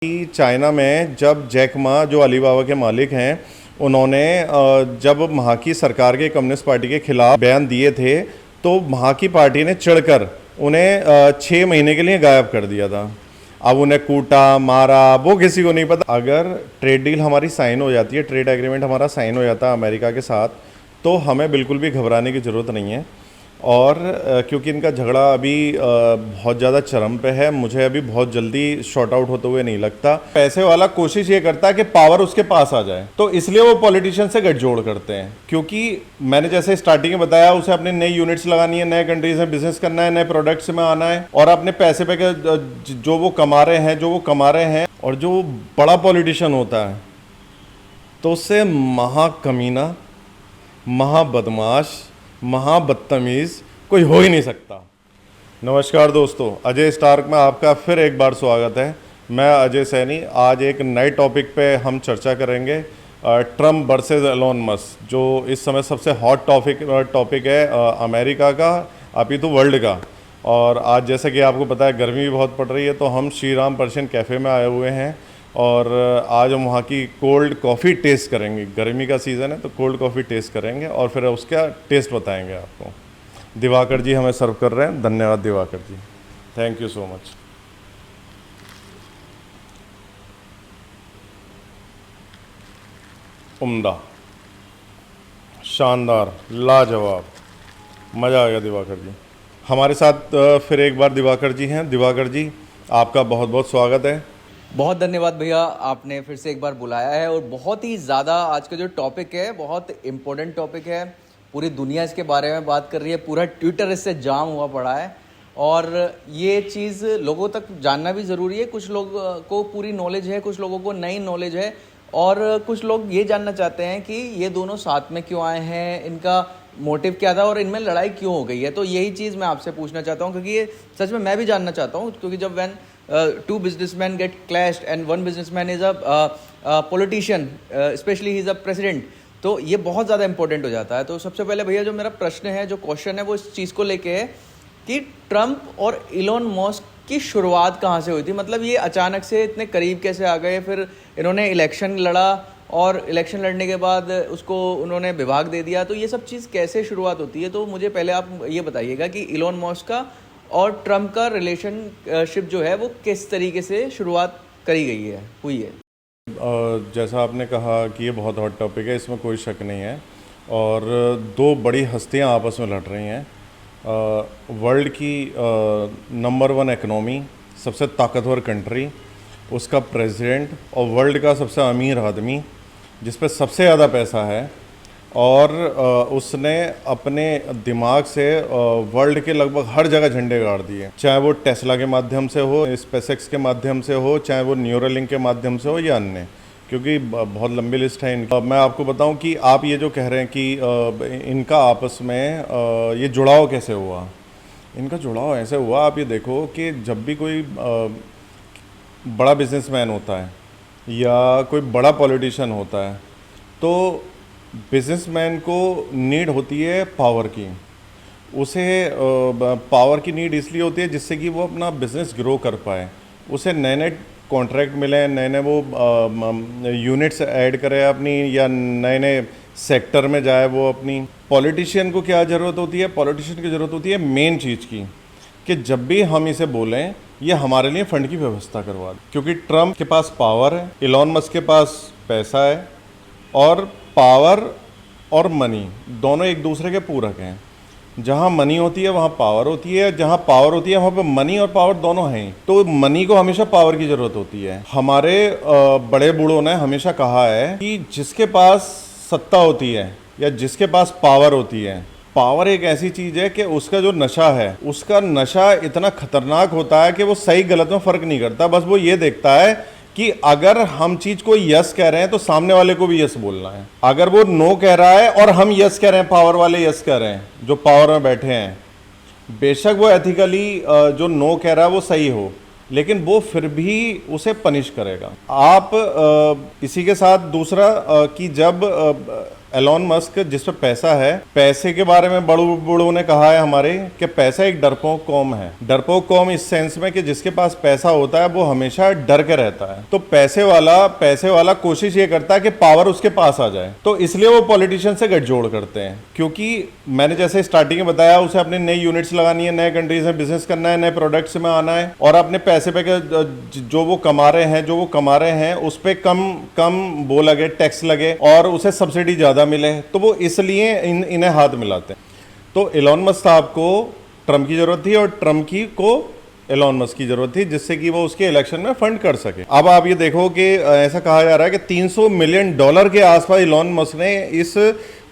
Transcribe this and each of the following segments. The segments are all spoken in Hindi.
कि चाइना में जब जैक मा जो अलीबाबा के मालिक हैं उन्होंने जब वहाँ की सरकार के कम्युनिस्ट पार्टी के खिलाफ बयान दिए थे तो वहाँ की पार्टी ने चिढ़कर उन्हें 6 महीने के लिए गायब कर दिया था। अब उन्हें कूटा मारा वो किसी को नहीं पता। अगर ट्रेड डील हमारी साइन हो जाती है, ट्रेड एग्रीमेंट हमारा साइन हो जाता है अमेरिका के साथ, तो हमें बिल्कुल भी घबराने की ज़रूरत नहीं है। और क्योंकि इनका झगड़ा अभी बहुत ज़्यादा चरम पे है, मुझे अभी बहुत जल्दी शॉर्ट आउट होते हुए नहीं लगता। पैसे वाला कोशिश ये करता है कि पावर उसके पास आ जाए, तो इसलिए वो पॉलिटिशियन से गठजोड़ करते हैं। क्योंकि मैंने जैसे स्टार्टिंग में बताया, उसे अपने नई यूनिट्स लगानी है, नए कंट्रीज में बिजनेस करना है, नए प्रोडक्ट्स में आना है और अपने पैसे पे जो वो कमा रहे हैं और जो बड़ा पॉलिटिशियन होता है तो उससे महाकमीना, महाबदमाश, महाबदतमीज़ कोई हो ही नहीं सकता। नमस्कार दोस्तों, अजय स्टार्क में आपका फिर एक बार स्वागत है। मैं अजय सैनी। आज एक नए टॉपिक पे हम चर्चा करेंगे, ट्रम्प वर्सेस एलोन मस्क, जो इस समय सबसे हॉट टॉपिक है अमेरिका का, अभी तो वर्ल्ड का। और आज जैसे कि आपको पता है गर्मी भी बहुत पड़ रही है, तो हम श्री राम पर्शियन कैफ़े में आए हुए हैं और आज हम वहाँ की कोल्ड कॉफ़ी टेस्ट करेंगे। गर्मी का सीज़न है तो कोल्ड कॉफ़ी टेस्ट करेंगे और फिर उसका टेस्ट बताएंगे आपको। दिवाकर जी हमें सर्व कर रहे हैं। धन्यवाद दिवाकर जी, थैंक यू सो मच। उम्दा, शानदार, लाजवाब, मज़ा आ गया दिवाकर जी। हमारे साथ फिर एक बार दिवाकर जी हैं। दिवाकर जी आपका बहुत बहुत स्वागत है। बहुत धन्यवाद भैया, आपने फिर से एक बार बुलाया है और बहुत ही ज़्यादा आज का जो टॉपिक है बहुत इम्पोर्टेंट टॉपिक है। पूरी दुनिया इसके बारे में बात कर रही है, पूरा ट्विटर इससे जाम हुआ पड़ा है और ये चीज़ लोगों तक जानना भी ज़रूरी है। कुछ लोग को पूरी नॉलेज है, कुछ लोगों को नई नॉलेज है और कुछ लोग ये जानना चाहते हैं कि ये दोनों साथ में क्यों आए हैं, इनका मोटिव क्या था और इनमें लड़ाई क्यों हो गई है। तो यही चीज़ मैं आपसे पूछना चाहता हूँ क्योंकि ये सच में मैं भी जानना चाहता हूँ। क्योंकि जब when two businessmen get clashed and one businessman is a politician, especially he is a president, तो ये बहुत ज़्यादा इंपॉर्टेंट हो जाता है। तो सबसे पहले भैया जो मेरा प्रश्न है, जो क्वेश्चन है, वो इस चीज़ को लेके है कि ट्रम्प और इलॉन मस्क की शुरुआत कहाँ से हुई थी। मतलब ये अचानक से इतने करीब कैसे आ गए, फिर इन्होंने इलेक्शन लड़ा और इलेक्शन लड़ने के बाद उसको उन्होंने विभाग दे दिया। तो ये सब चीज़ कैसे शुरुआत होती है। तो मुझे पहले आप ये बताइएगा कि इलॉन मस्क का और ट्रम्प का रिलेशनशिप जो है वो किस तरीके से शुरुआत करी गई है, हुई है। जैसा आपने कहा कि ये बहुत हॉट टॉपिक है, इसमें कोई शक नहीं है। और दो बड़ी हस्तियां आपस में लड़ रही हैं। वर्ल्ड की नंबर 1 इकनॉमी, सबसे ताकतवर कंट्री, उसका प्रेसिडेंट और वर्ल्ड का सबसे अमीर आदमी जिस पे सबसे ज़्यादा पैसा है और उसने अपने दिमाग से वर्ल्ड के लगभग हर जगह झंडे गाड़ दिए। चाहे वो टेस्ला के माध्यम से हो, स्पेसएक्स के माध्यम से हो, चाहे वो न्यूरालिंक के माध्यम से हो या अन्य, क्योंकि बहुत लंबी लिस्ट है इनकी। मैं आपको बताऊं कि आप ये जो कह रहे हैं कि इनका आपस में ये जुड़ाव कैसे हुआ। इनका जुड़ाव ऐसे हुआ, आप ये देखो कि जब भी कोई बड़ा बिजनेसमैन होता है या कोई बड़ा पॉलिटिशियन होता है तो बिजनेसमैन को नीड होती है पावर की। उसे पावर की नीड इसलिए होती है जिससे कि वो अपना बिजनेस ग्रो कर पाए, उसे नए नए कॉन्ट्रैक्ट मिले, नए नए वो यूनिट्स ऐड करे अपनी, या नए नए सेक्टर में जाए वो अपनी। पॉलिटिशियन को क्या ज़रूरत होती है, पॉलिटिशियन की ज़रूरत होती है मेन चीज़ की, कि जब भी हम इसे बोलें ये हमारे लिए फ़ंड की व्यवस्था करवा दे। क्योंकि ट्रम्प के पास पावर है, इलॉन मस्क के पास पैसा है और पावर और मनी दोनों एक दूसरे के पूरक हैं। जहाँ मनी होती है वहाँ पावर होती है, जहाँ पावर होती है वहाँ पे मनी और पावर दोनों हैं। तो मनी को हमेशा पावर की ज़रूरत होती है। हमारे बड़े बूढ़ों ने हमेशा कहा है कि जिसके पास सत्ता होती है या जिसके पास पावर होती है, पावर एक ऐसी चीज़ है कि उसका जो नशा है, उसका नशा इतना खतरनाक होता है कि वो सही गलत में फ़र्क नहीं करता। बस वो ये देखता है कि अगर हम चीज़ को यस कह रहे हैं तो सामने वाले को भी यस बोलना है। अगर वो नो कह रहा है और हम यस कह रहे हैं, पावर वाले यस कह रहे हैं जो पावर में बैठे हैं, बेशक वो एथिकली जो नो कह रहा है वो सही हो, लेकिन वो फिर भी उसे पनिश करेगा। आप इसी के साथ दूसरा कि जब एलॉन मस्क जिस पे पैसा है, पैसे के बारे में बड़ू बूढ़ों ने कहा है हमारे कि पैसा एक डरपोक कौम है। डरपोक कौम इस सेंस में कि जिसके पास पैसा होता है वो हमेशा डर के रहता है। तो पैसे वाला कोशिश ये करता है कि पावर उसके पास आ जाए, तो इसलिए वो पॉलिटिशियन से गठजोड़ करते हैं। क्योंकि मैंने जैसे स्टार्टिंग में बताया, उसे अपने नई यूनिट्स लगानी है, नए कंट्रीज में बिजनेस करना है, नए प्रोडक्ट्स में आना है, और अपने पैसे पे जो वो कमा रहे हैं उस पर कम वो लगे, टैक्स लगे और उसे सब्सिडी ज़्यादा मिले, तो वो इसलिए इन्हें हाथ मिलाते हैं। तो एलॉन मस्क साहब को ट्रम्प की ज़रूरत थी और ट्रम्प को एलॉन मस्क की ज़रूरत थी, जिससे कि वो उसके इलेक्शन में फंड कर सके। अब आप ये देखो कि ऐसा कहा जा रहा है कि $300 मिलियन के आसपास एलॉन मस्क ने इस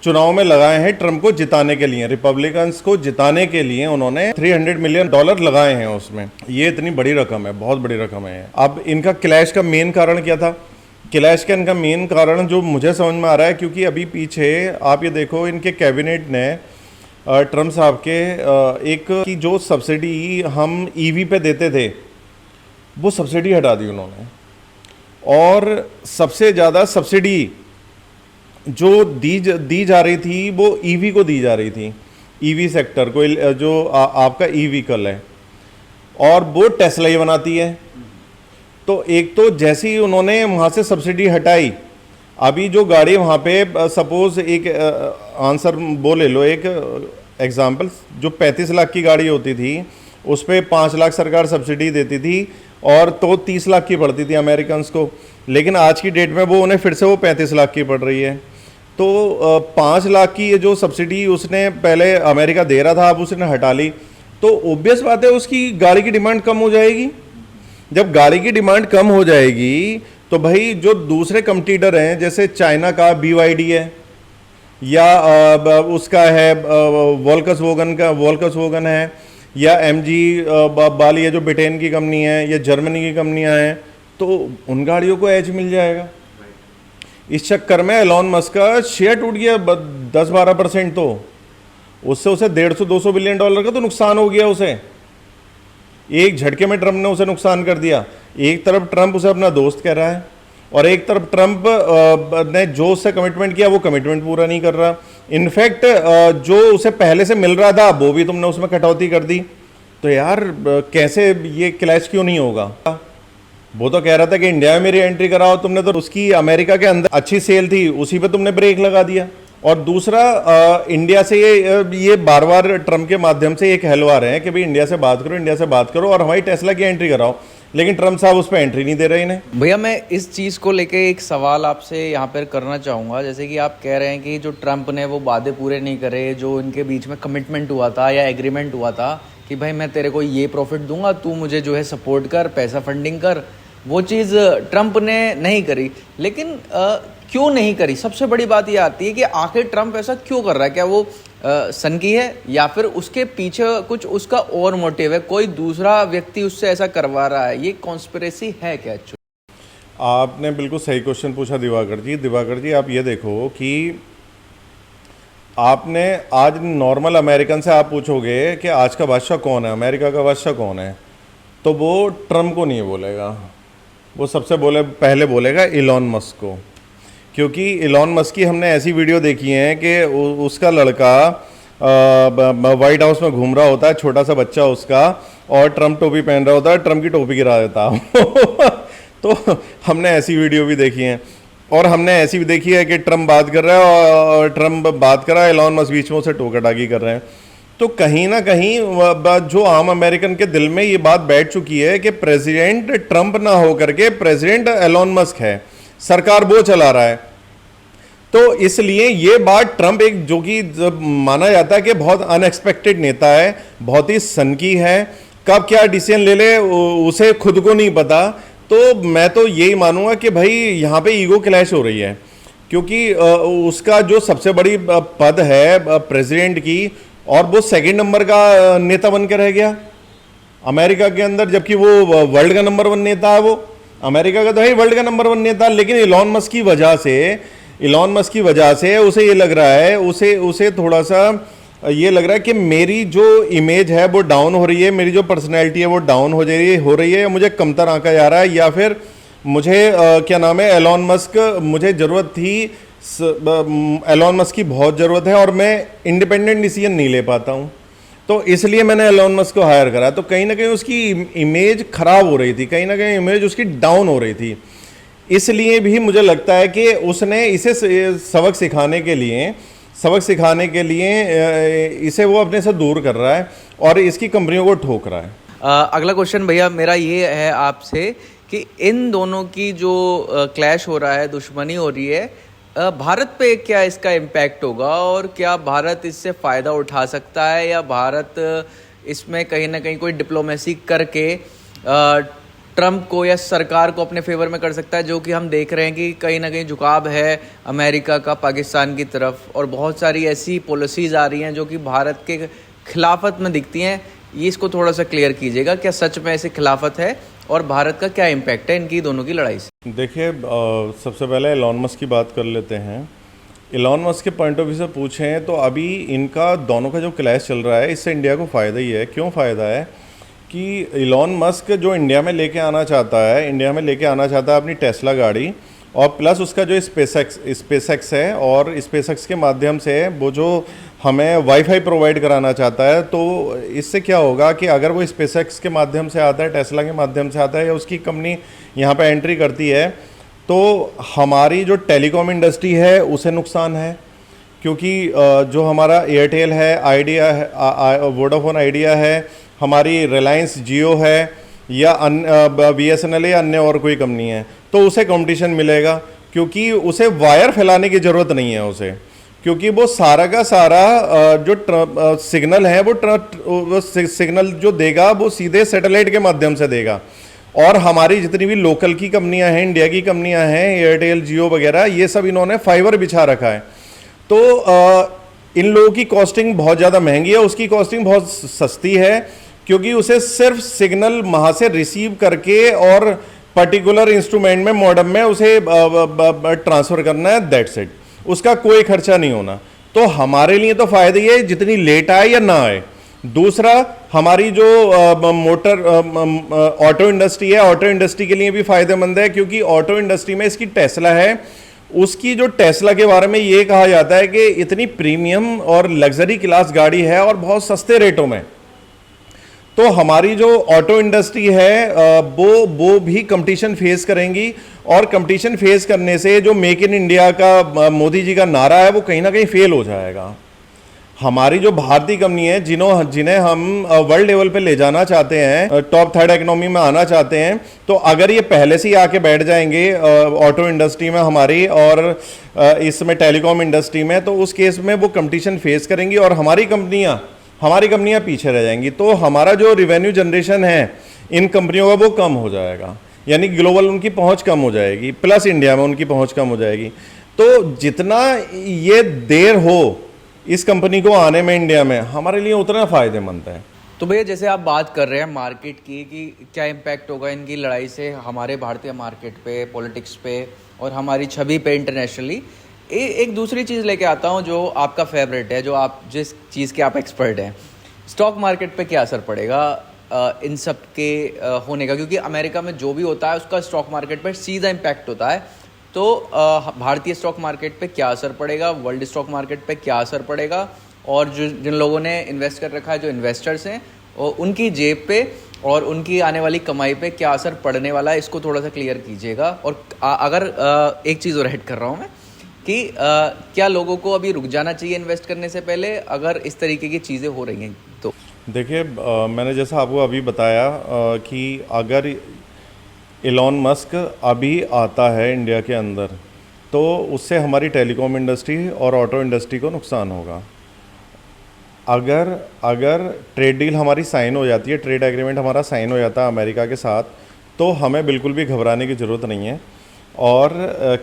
चुनाव में लगाए हैं ट्रम्प को जिताने के लिए, रिपब्लिकन्स को जिताने के लिए उन्होंने $300 मिलियन लगाए हैं उसमें। ये इतनी बड़ी रकम है, बहुत बड़ी रकम है। अब इनका क्लैश का मेन कारण क्या था? क्लैश का इनका मेन कारण जो मुझे समझ में आ रहा है, क्योंकि अभी पीछे आप ये देखो इनके कैबिनेट ने ट्रम्प साहब के एक की जो सब्सिडी हम ईवी पे देते थे वो सब्सिडी हटा दी उन्होंने, और सबसे ज़्यादा सब्सिडी जो दी जा रही थी वो ईवी को दी जा रही थी, ईवी सेक्टर को, जो आपका ई व्हीकल है, और वो टेस्ला ही बनाती है। तो एक तो जैसे ही उन्होंने वहाँ से सब्सिडी हटाई, अभी जो गाड़ी वहाँ पे सपोज एक आंसर वो ले लो, एक एग्जांपल, जो 35 लाख की गाड़ी होती थी उस पर 5 लाख सरकार सब्सिडी देती थी और तो 30 लाख की पड़ती थी अमेरिकन्स को, लेकिन आज की डेट में वो उन्हें फिर से वो 35 लाख की पड़ रही है। तो 5 लाख की ये जो सब्सिडी उसने पहले अमेरिका दे रहा था, अब उसने हटा ली, तो ऑब्वियस बात है उसकी गाड़ी की डिमांड कम हो जाएगी। जब गाड़ी की डिमांड कम हो जाएगी तो भाई जो दूसरे कंपटीटर हैं, जैसे चाइना का BYD है, या उसका है वोल्क्सवैगन है, या MG बाली है जो ब्रिटेन की कंपनी है, या जर्मनी की कंपनियां हैं, तो उन गाड़ियों को एज मिल जाएगा। इस चक्कर में एलॉन मस्क का शेयर टूट गया 10-12%, तो उससे उसे $150-200 बिलियन का तो नुकसान हो गया उसे। एक झटके में ट्रंप ने उसे नुकसान कर दिया। एक तरफ ट्रंप उसे अपना दोस्त कह रहा है और एक तरफ ट्रंप ने जो उससे कमिटमेंट किया वो कमिटमेंट पूरा नहीं कर रहा। इनफैक्ट जो उसे पहले से मिल रहा था वो भी तुमने उसमें कटौती कर दी। तो यार कैसे ये क्लैश क्यों नहीं होगा? वो तो कह रहा था कि इंडिया में मेरी एंट्री कराओ, तुमने तो उसकी अमेरिका के अंदर अच्छी सेल थी उसी पे तुमने ब्रेक लगा दिया। और दूसरा इंडिया से ये बार बार ट्रंप के माध्यम से ये कहलवा रहे हैं कि भाई इंडिया से बात करो और हमारी टेस्ला की एंट्री कराओ, लेकिन ट्रंप साहब उस पर एंट्री नहीं दे रहे इन्हें। भैया मैं इस चीज़ को लेके एक सवाल आपसे यहाँ पर करना चाहूँगा। जैसे कि आप कह रहे हैं कि जो ट्रंप ने वो वादे पूरे नहीं करे, जो इनके बीच में कमिटमेंट हुआ था या एग्रीमेंट हुआ था कि भाई मैं तेरे को ये प्रॉफिट दूंगा, तू मुझे जो है सपोर्ट कर, पैसा फंडिंग कर, वो चीज़ ट्रंप ने नहीं करी। लेकिन क्यों नहीं करी? सबसे बड़ी बात ये आती है कि आखिर ट्रंप ऐसा क्यों कर रहा है? क्या वो सनकी है या फिर उसके पीछे कुछ उसका और मोटिव है, कोई दूसरा व्यक्ति उससे ऐसा करवा रहा है? ये कॉन्स्पिरेसी है क्या एक्चुअली? आपने बिल्कुल सही क्वेश्चन पूछा दिवाकर जी। दिवाकर जी आप ये देखो कि आपने आज नॉर्मल अमेरिकन से आप पूछोगे कि आज का बादशाह कौन है, अमेरिका का बादशाह कौन है, तो वो ट्रंप को नहीं बोलेगा, वो सबसे पहले बोलेगा इलॉन मस्क को। क्योंकि इलॉन मस्क की हमने ऐसी वीडियो देखी है कि उसका लड़का वाइट हाउस में घूम रहा होता है, छोटा सा बच्चा उसका, और ट्रंप टोपी पहन रहा होता है, ट्रंप की टोपी गिरा देता तो हमने ऐसी वीडियो भी देखी है। और हमने ऐसी भी देखी है कि ट्रंप बात कर रहा है और ट्रंप बात कर रहा है, एलॉन मस्क बीच में उसे टोकाटाकी कर रहे हैं। तो कहीं ना कहीं जो आम अमेरिकन के दिल में ये बात बैठ चुकी है कि प्रेसिडेंट ट्रंप ना हो करके प्रेसिडेंट एलॉन मस्क है, सरकार वो चला रहा है। तो इसलिए ये बात ट्रंप एक जो कि माना जाता है कि बहुत अनएक्सपेक्टेड नेता है, बहुत ही सनकी है, कब क्या डिसीजन ले ले उसे खुद को नहीं पता। तो मैं तो यही मानूंगा कि भाई यहाँ पे ईगो क्लैश हो रही है, क्योंकि उसका जो सबसे बड़ी पद है प्रेसिडेंट की, और वो सेकंड नंबर का नेता बन के रह गया अमेरिका के अंदर, जबकि वो वर्ल्ड का नंबर 1 नेता है। वो अमेरिका का तो है वर्ल्ड का नंबर 1 नेता, लेकिन इलॉन मस्क की वजह से उसे ये लग रहा है, उसे थोड़ा सा ये लग रहा है कि मेरी जो इमेज है वो डाउन हो रही है, मेरी जो पर्सनैलिटी है वो डाउन हो रही है, मुझे कमतर आंका जा रहा है, या फिर मुझे क्या नाम है एलॉन मस्क, मुझे ज़रूरत थी एलोन मस्क की बहुत ज़रूरत है और मैं इंडिपेंडेंट डिसीजन नहीं ले पाता हूँ, तो इसलिए मैंने एलोन मस्क को हायर करा। तो कहीं ना कहीं उसकी इमेज खराब हो रही थी, कहीं ना कहीं इमेज उसकी डाउन हो रही थी, इसलिए भी मुझे लगता है कि उसने इसे सबक सिखाने के लिए इसे वो अपने से दूर कर रहा है और इसकी कंपनियों को ठोक रहा है। अगला क्वेश्चन भैया मेरा ये है आपसे कि इन दोनों की जो क्लैश हो रहा है, दुश्मनी हो रही है, भारत पे क्या इसका इम्पैक्ट होगा और क्या भारत इससे फ़ायदा उठा सकता है, या भारत इसमें कहीं ना कहीं कोई डिप्लोमेसी करके ट्रम्प को या सरकार को अपने फेवर में कर सकता है, जो कि हम देख रहे हैं कि कहीं ना कहीं झुकाव है अमेरिका का पाकिस्तान की तरफ, और बहुत सारी ऐसी पॉलिसीज़ आ रही हैं जो कि भारत के खिलाफत में दिखती हैं। ये इसको थोड़ा सा क्लियर कीजिएगा, क्या सच में ऐसी खिलाफत है और भारत का क्या इम्पैक्ट है इनकी दोनों की लड़ाई से? देखिए, सबसे पहले एलोन मस्क की बात कर लेते हैं। एलोन मस्क के पॉइंट ऑफ व्यू से पूछें तो अभी इनका दोनों का जो क्लैश चल रहा है, इससे इंडिया को फ़ायदा ही है। क्यों फ़ायदा है कि एलोन मस्क जो इंडिया में लेके आना चाहता है अपनी टेस्ला गाड़ी, और प्लस उसका जो स्पेसएक्स है, और स्पेसएक्स के माध्यम से वो जो हमें वाईफाई प्रोवाइड कराना चाहता है। तो इससे क्या होगा कि अगर वो स्पेसएक्स के माध्यम से आता है, टेस्ला के माध्यम से आता है, या उसकी कंपनी यहाँ पे एंट्री करती है, तो हमारी जो टेलीकॉम इंडस्ट्री है उसे नुकसान है, क्योंकि जो हमारा एयरटेल है, आइडिया है, वोडाफोन आइडिया है, हमारी रिलायंस जियो है, या BSNL या अन्य और कोई कंपनी है, तो उसे कंपटीशन मिलेगा, क्योंकि उसे वायर फैलाने की ज़रूरत नहीं है उसे, क्योंकि वो सारा का सारा जो सिग्नल है वो सिग्नल जो देगा वो सीधे सैटेलाइट के माध्यम से देगा। और हमारी जितनी भी लोकल की कंपनियां हैं, इंडिया की कंपनियां हैं, एयरटेल जियो वगैरह, ये सब इन्होंने फाइबर बिछा रखा है। तो इन लोगों की कॉस्टिंग बहुत ज़्यादा महंगी है, उसकी कॉस्टिंग बहुत सस्ती है, क्योंकि उसे सिर्फ सिग्नल वहाँ से रिसीव करके और पर्टिकुलर इंस्ट्रूमेंट में, मॉडेम में उसे ट्रांसफ़र करना है, दैट्स इट। उसका कोई खर्चा नहीं होना। तो हमारे लिए तो फ़ायदा ये है, जितनी लेट आए या ना आए। दूसरा, हमारी जो ऑटो इंडस्ट्री है, ऑटो इंडस्ट्री के लिए भी फ़ायदेमंद है, क्योंकि ऑटो इंडस्ट्री में इसकी टेस्ला है, उसकी जो टेस्ला के बारे में ये कहा जाता है कि इतनी प्रीमियम और लग्जरी क्लास गाड़ी है और बहुत सस्ते रेटों में। तो हमारी जो ऑटो इंडस्ट्री है वो भी कंपटीशन फेस करेंगी, और कंपटीशन फेस करने से जो मेक इन इंडिया का मोदी जी का नारा है वो कहीं ना कहीं फेल हो जाएगा। हमारी जो भारतीय कंपनी है, जिन्हें हम वर्ल्ड लेवल पे ले जाना चाहते हैं, टॉप थर्ड इकोनॉमी में आना चाहते हैं, तो अगर ये पहले से ही आके बैठ जाएंगे ऑटो इंडस्ट्री में हमारी, और इसमें टेलीकॉम इंडस्ट्री में, तो उस केस में वो कंपटीशन फेस करेंगी और हमारी कंपनियां पीछे रह जाएंगी। तो हमारा जो रिवेन्यू जनरेशन है इन कंपनियों का वो कम हो जाएगा, यानी ग्लोबल उनकी पहुंच कम हो जाएगी, प्लस इंडिया में उनकी पहुंच कम हो जाएगी। तो जितना ये देर हो इस कंपनी को आने में इंडिया में, हमारे लिए उतना फ़ायदेमंद है। तो भैया, जैसे आप बात कर रहे हैं मार्केट की कि क्या इम्पैक्ट होगा इनकी लड़ाई से हमारे भारतीय मार्केट पे, पॉलिटिक्स पे और हमारी छवि पे इंटरनेशनली, एक दूसरी चीज़ लेके आता हूँ जो आपका फेवरेट है, जो आप जिस चीज़ के आप एक्सपर्ट हैं, स्टॉक मार्केट पे क्या असर पड़ेगा इन सब के होने का? क्योंकि अमेरिका में जो भी होता है उसका स्टॉक मार्केट पर सीधा इम्पैक्ट होता है। तो भारतीय स्टॉक मार्केट पे क्या असर पड़ेगा, वर्ल्ड स्टॉक मार्केट पे क्या असर पड़ेगा, और जिन लोगों ने इन्वेस्ट कर रखा है, जो इन्वेस्टर्स हैं, और उनकी जेब पे और उनकी आने वाली कमाई पे क्या असर पड़ने वाला है, इसको थोड़ा सा क्लियर कीजिएगा। और अगर एक चीज़ और ऐड कर रहा हूँ मैं कि क्या लोगों को अभी रुक जाना चाहिए इन्वेस्ट करने से पहले, अगर इस तरीके की चीज़ें हो रही हैं तो? देखिए, मैंने जैसा आपको अभी बताया कि अगर एलोन मस्क अभी आता है इंडिया के अंदर, तो उससे हमारी टेलीकॉम इंडस्ट्री और ऑटो इंडस्ट्री को नुकसान होगा। अगर ट्रेड डील हमारी साइन हो जाती है, ट्रेड एग्रीमेंट हमारा साइन हो जाता है अमेरिका के साथ, तो हमें बिल्कुल भी घबराने की ज़रूरत नहीं है। और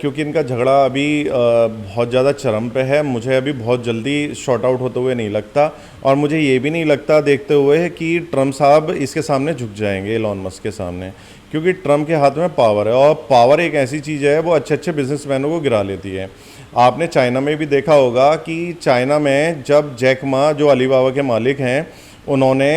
क्योंकि इनका झगड़ा अभी बहुत ज़्यादा चरम पे है, मुझे अभी बहुत जल्दी शॉर्ट आउट होते हुए नहीं लगता, और मुझे ये भी नहीं लगता देखते हुए कि ट्रम्प साहब इसके सामने झुक जाएंगे, एलोन मस्क के सामने, क्योंकि ट्रम्प के हाथ में पावर है, और पावर एक ऐसी चीज़ है वो अच्छे अच्छे बिजनेसमैनों को गिरा लेती है। आपने चाइना में भी देखा होगा कि चाइना में जब जैक मा, जो अलीबाबा के मालिक हैं, उन्होंने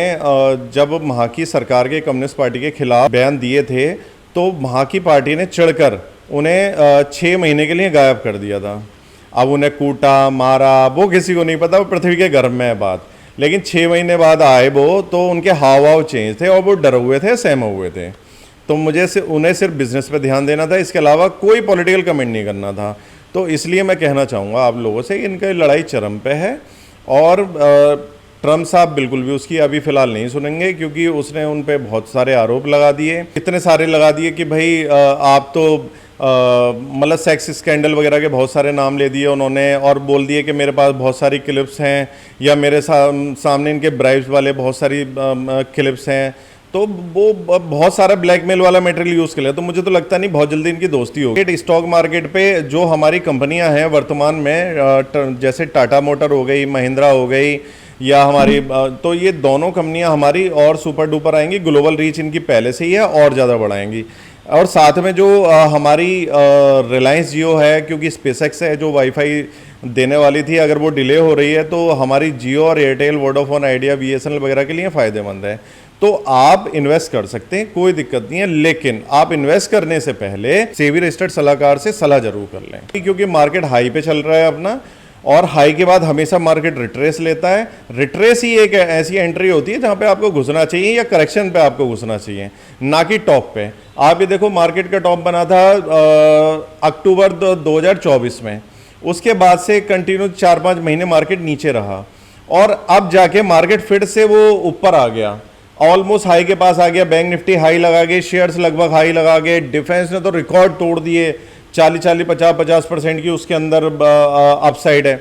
जब वहाँ की सरकार के कम्युनिस्ट पार्टी के खिलाफ बयान दिए थे, तो वहाँ की पार्टी ने चिढ़कर उन्हें 6 महीने के लिए गायब कर दिया था। अब उन्हें कूटा मारा वो किसी को नहीं पता, वो पृथ्वी के गर्भ में है बात। लेकिन 6 महीने बाद आए वो, तो उनके हाव भाव चेंज थे और वो डरे हुए थे, सहमे हुए थे। तो मुझे उन्हें सिर्फ बिजनेस पे ध्यान देना था, इसके अलावा कोई पॉलिटिकल कमेंट नहीं करना था। तो इसलिए मैं कहना चाहूँगा आप लोगों से, इनकी लड़ाई चरम पे है। और ट्रम्प साहब बिल्कुल भी उसकी अभी फ़िलहाल नहीं सुनेंगे, क्योंकि उसने उन पे बहुत सारे आरोप लगा दिए, इतने सारे लगा दिए कि भाई आप तो मतलब सेक्स स्कैंडल वगैरह के बहुत सारे नाम ले दिए उन्होंने, और बोल दिए कि मेरे पास बहुत सारी क्लिप्स हैं, या मेरे सामने इनके ब्राइब्स वाले बहुत सारी क्लिप्स हैं। तो वो बहुत सारा ब्लैकमेल वाला मटेरियल यूज़ कर लिया। तो मुझे तो लगता नहीं बहुत जल्दी इनकी दोस्ती होगी। स्टॉक मार्केट पे जो हमारी कंपनियां हैं वर्तमान में, जैसे टाटा मोटर हो गई, महिंद्रा हो गई, या हमारी तो ये दोनों कंपनियां हमारी और सुपर डुपर आएंगी। ग्लोबल रीच इनकी पहले से ही है और ज़्यादा बढ़ाएंगी। और साथ में जो हमारी रिलायंस जियो है, क्योंकि स्पेसएक्स है जो वाईफाई देने वाली थी, अगर वो डिले हो रही है तो हमारी जियो और एयरटेल, वोडाफोन आइडिया, बीएसएनएल वगैरह के लिए फ़ायदेमंद है। तो आप इन्वेस्ट कर सकते हैं, कोई दिक्कत नहीं है, लेकिन आप इन्वेस्ट करने से पहले सेबी रजिस्टर्ड सलाहकार से सलाह जरूर कर लें, क्योंकि मार्केट हाई पे चल रहा है अपना, और हाई के बाद हमेशा मार्केट रिट्रेस लेता है। रिट्रेस ही एक ऐसी एंट्री होती है जहां पे आपको घुसना चाहिए, या करेक्शन पे आपको घुसना चाहिए, ना कि टॉप पे। आप ये देखो, मार्केट का टॉप बना था अक्टूबर 2024 में, उसके बाद से कंटिन्यू 4-5 महीने मार्केट नीचे रहा, और अब जाके मार्केट फिर से वो ऊपर आ गया, ऑलमोस्ट हाई के पास आ गया। बैंक निफ्टी हाई लगा गए, शेयर्स लगभग हाई लगा गए। डिफेंस ने तो रिकॉर्ड तोड़ दिए, 40-50% की उसके अंदर अपसाइड है।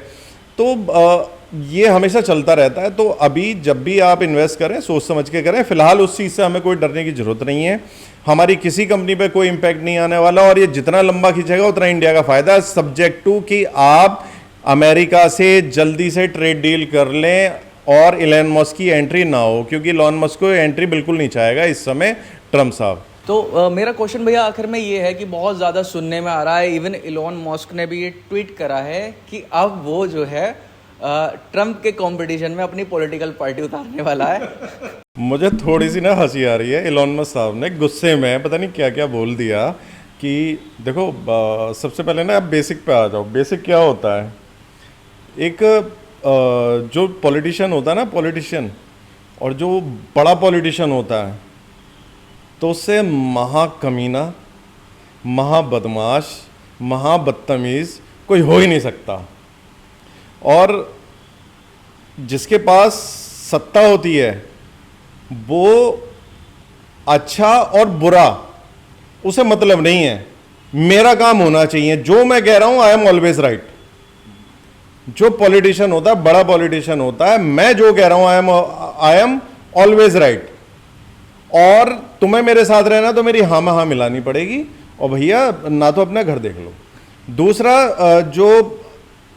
तो ये हमेशा चलता रहता है। तो अभी जब भी आप इन्वेस्ट करें, सोच समझ के करें। फिलहाल उस चीज़ से हमें कोई डरने की जरूरत नहीं है, हमारी किसी कंपनी पे कोई इम्पैक्ट नहीं आने वाला, और ये जितना लंबा खींचेगा उतना इंडिया का फायदा, सब्जेक्ट टू कि आप अमेरिका से जल्दी से ट्रेड डील कर लें और इलॉन मस्क की एंट्री ना हो, क्योंकि इलॉन मस्क को एंट्री बिल्कुल नहीं चाहेगा इस समय ट्रम्प साहब। तो मेरा क्वेश्चन भैया आखिर में ये है कि बहुत ज़्यादा सुनने में आ रहा है, इवन इलॉन मस्क ने भी ये ट्वीट करा है कि अब वो जो है ट्रम्प के कंपटीशन में अपनी पॉलिटिकल पार्टी उतारने वाला है। मुझे थोड़ी सी ना हंसी आ रही है। इलॉन मस्क साहब ने गुस्से में पता नहीं क्या क्या बोल दिया कि देखो, सबसे पहले ना आप बेसिक पे आ जाओ। बेसिक क्या होता है? एक जो पॉलिटिशियन होता है ना, पॉलिटिशियन, और जो बड़ा पॉलिटिशियन होता है, तो उससे महाकमीना, महाबदमाश, महाबदतमीज़ कोई हो ही नहीं सकता। और जिसके पास सत्ता होती है वो अच्छा और बुरा उसे मतलब नहीं है। मेरा काम होना चाहिए, जो मैं कह रहा हूं आई एम ऑलवेज राइट। जो पॉलिटिशियन होता है, बड़ा पॉलिटिशियन होता है, मैं जो कह रहा हूं आई एम ऑलवेज राइट। और तुम्हें मेरे साथ रहना तो मेरी हाँ में हाँ मिलानी पड़ेगी। और भैया ना तो अपना घर देख लो। दूसरा, जो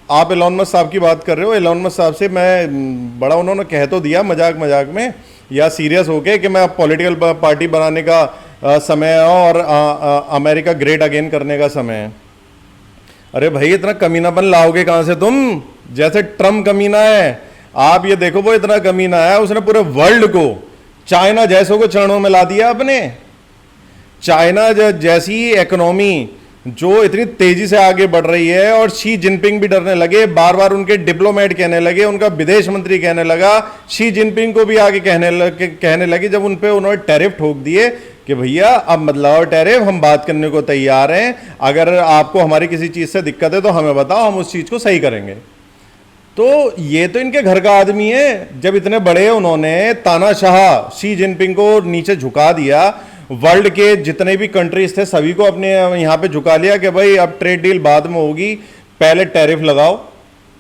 आप एलोन मस्क साहब की बात कर रहे हो, एलोन मस्क साहब से मैं बड़ा, उन्होंने कह तो दिया मजाक मजाक में या सीरियस होके कि मैं पॉलिटिकल पार्टी बनाने का समय है और अमेरिका ग्रेट अगेन करने का समय है। अरे भाई, इतना कमीनापन लाओगे कहां से तुम? जैसे ट्रम्प कमीना है, आप ये देखो, वो इतना कमीना है, उसने पूरे वर्ल्ड को, चाइना जैसों को चरणों में ला दिया अपने। चाइना जैसी इकोनॉमी जो इतनी तेजी से आगे बढ़ रही है, और शी जिनपिंग भी डरने लगे, बार बार उनके डिप्लोमेट कहने लगे, उनका विदेश मंत्री कहने लगा, शी जिनपिंग को भी आगे कहने लगे जब उन पे उन्होंने टैरिफ ठोक दिए कि भैया अब बदलाव टैरिफ, हम बात करने को तैयार हैं, अगर आपको हमारी किसी चीज से दिक्कत है तो हमें बताओ, हम उस चीज को सही करेंगे। तो ये तो इनके घर का आदमी है। जब इतने बड़े उन्होंने तानाशाह शी जिनपिंग को नीचे झुका दिया, वर्ल्ड के जितने भी कंट्रीज थे सभी को अपने यहाँ पे झुका लिया कि भाई अब ट्रेड डील बाद में होगी, पहले टैरिफ लगाओ।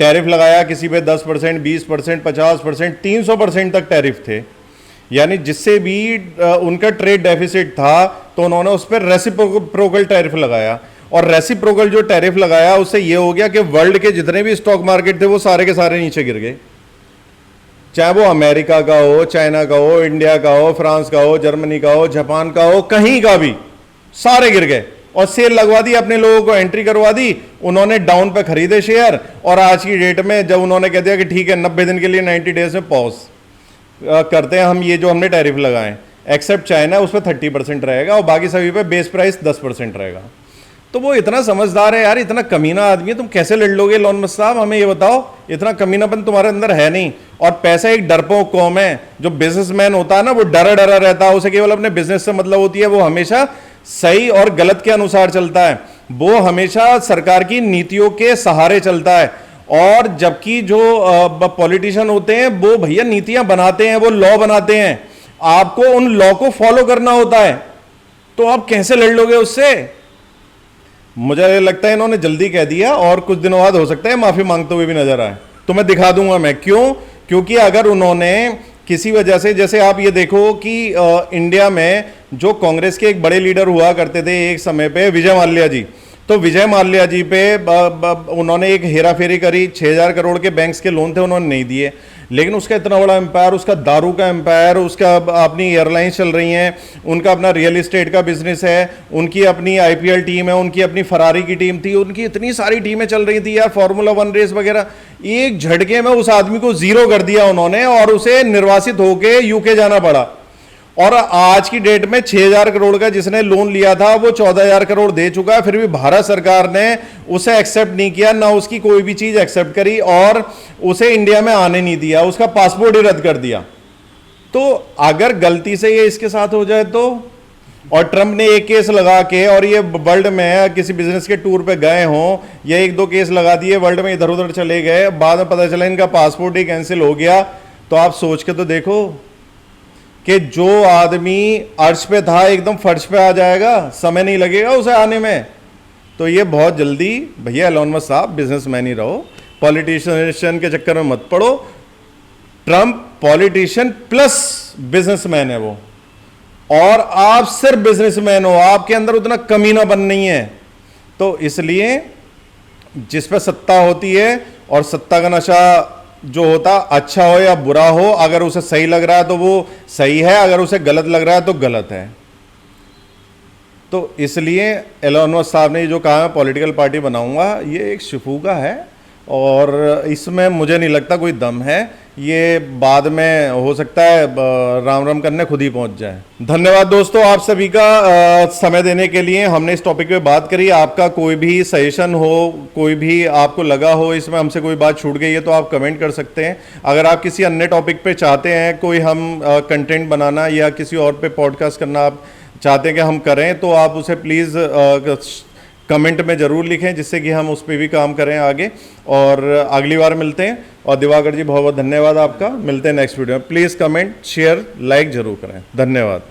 टैरिफ लगाया, किसी पे 10%, 20%, 50%, 300% तक टैरिफ थे, यानी जिससे भी उनका ट्रेड डेफिसिट था तो उन्होंने उस पर रेसिप्रोकल टैरिफ लगाया। और रेसिप्रोकल जो टैरिफ लगाया उससे ये हो गया कि वर्ल्ड के जितने भी स्टॉक मार्केट थे वो सारे के सारे नीचे गिर गए, चाहे वो अमेरिका का हो, चाइना का हो, इंडिया का हो, फ्रांस का हो, जर्मनी का हो, जापान का हो, कहीं का भी, सारे गिर गए। और सेल लगवा दी, अपने लोगों को एंट्री करवा दी, उन्होंने डाउन पे खरीदे शेयर। और आज की डेट में जब उन्होंने कह दिया कि ठीक है 90 दिन के लिए 90 डेज में पॉज करते हैं हम, ये जो हमने टैरिफ लगाए, एक्सेप्ट चाइना उस पर 30% रहेगा और बाकी सभी पे बेस प्राइस 10% रहेगा। तो वो इतना समझदार है यार, इतना कमीना आदमी है, तुम कैसे लड़ लोगे एलोन मस्क साहब, हमें ये बताओ। इतना कमीनापन तुम्हारे अंदर है नहीं। और पैसा एक डरपोक कौम है। जो बिजनेसमैन होता है ना, वो डरा डरा रहता है, उसे केवल अपने बिजनेस से मतलब होती है, वो हमेशा सही और गलत के अनुसार चलता है, वो हमेशा सरकार की नीतियों के सहारे चलता है। और जबकि जो पॉलिटिशियन होते हैं वो भैया नीतियां बनाते हैं, वो लॉ बनाते हैं, आपको उन लॉ को फॉलो करना होता है, तो आप कैसे लड़ लोगे उससे। मुझे लगता है इन्होंने जल्दी कह दिया और कुछ दिनों बाद हो सकता है माफी मांगते हुए भी नजर आए, तो मैं दिखा दूंगा मैं क्यों। क्योंकि अगर उन्होंने किसी वजह से, जैसे आप ये देखो कि इंडिया में जो कांग्रेस के एक बड़े लीडर हुआ करते थे एक समय पे, विजय माल्या जी, तो विजय माल्या जी पे उन्होंने एक हेरा फेरी करी, 6,000 करोड़ के बैंक्स के लोन थे, उन्होंने नहीं दिए। लेकिन उसका इतना बड़ा एम्पायर, उसका दारू का एम्पायर, उसका अपनी एयरलाइंस चल रही हैं, उनका अपना रियल एस्टेट का बिजनेस है, उनकी अपनी आईपीएल टीम है, उनकी अपनी फरारी की टीम थी, उनकी इतनी सारी टीमें चल रही थी यार, फार्मूला 1 रेस वगैरह। एक झटके में उस आदमी को जीरो कर दिया उन्होंने और उसे निर्वासित होकर यूके जाना पड़ा। और आज की डेट में 6,000 करोड़ का जिसने लोन लिया था वो 14,000 करोड़ दे चुका है, फिर भी भारत सरकार ने उसे एक्सेप्ट नहीं किया, ना उसकी कोई भी चीज एक्सेप्ट करी और उसे इंडिया में आने नहीं दिया, उसका पासपोर्ट ही रद्द कर दिया। तो अगर गलती से ये इसके साथ हो जाए तो, और ट्रंप ने एक केस लगा के, और ये वर्ल्ड में किसी बिजनेस के टूर पे गए हों, ये 1-2 केस लगा दिए, वर्ल्ड में इधर उधर चले गए, बाद में पता चला इनका पासपोर्ट ही कैंसिल हो गया, तो आप सोच के तो देखो कि जो आदमी अर्श पे था एकदम फर्श पे आ जाएगा, समय नहीं लगेगा उसे आने में। तो ये बहुत जल्दी, भैया एलोन मस्क साहब बिजनेसमैन ही रहो, पॉलिटिशियन के चक्कर में मत पड़ो। ट्रंप पॉलिटिशियन प्लस बिजनेसमैन है वो, और आप सिर्फ बिजनेसमैन हो, आपके अंदर उतना कमीनापन नहीं है। तो इसलिए जिस पे सत्ता होती है, और सत्ता का नशा जो होता, अच्छा हो या बुरा हो, अगर उसे सही लग रहा है तो वो सही है, अगर उसे गलत लग रहा है तो गलत है। तो इसलिए एलोन मस्क साहब ने जो कहा मैं पॉलिटिकल पार्टी बनाऊंगा, ये एक शिफूगा है और इसमें मुझे नहीं लगता कोई दम है। ये बाद में हो सकता है राम राम करने खुद ही पहुंच जाए। धन्यवाद दोस्तों आप सभी का समय देने के लिए। हमने इस टॉपिक पे बात करी। आपका कोई भी सजेशन हो, कोई भी आपको लगा हो इसमें हमसे कोई बात छूट गई है तो आप कमेंट कर सकते हैं। अगर आप किसी अन्य टॉपिक पे चाहते हैं कोई हम कंटेंट बनाना या किसी और पे पॉडकास्ट करना आप चाहते हैं कि हम करें, तो आप उसे प्लीज़ कमेंट में ज़रूर लिखें, जिससे कि हम उस पर भी काम करें आगे। और अगली बार मिलते हैं। और दिवाकर जी बहुत बहुत धन्यवाद आपका। मिलते हैं नेक्स्ट वीडियो में। प्लीज़ कमेंट, शेयर, लाइक ज़रूर करें। धन्यवाद।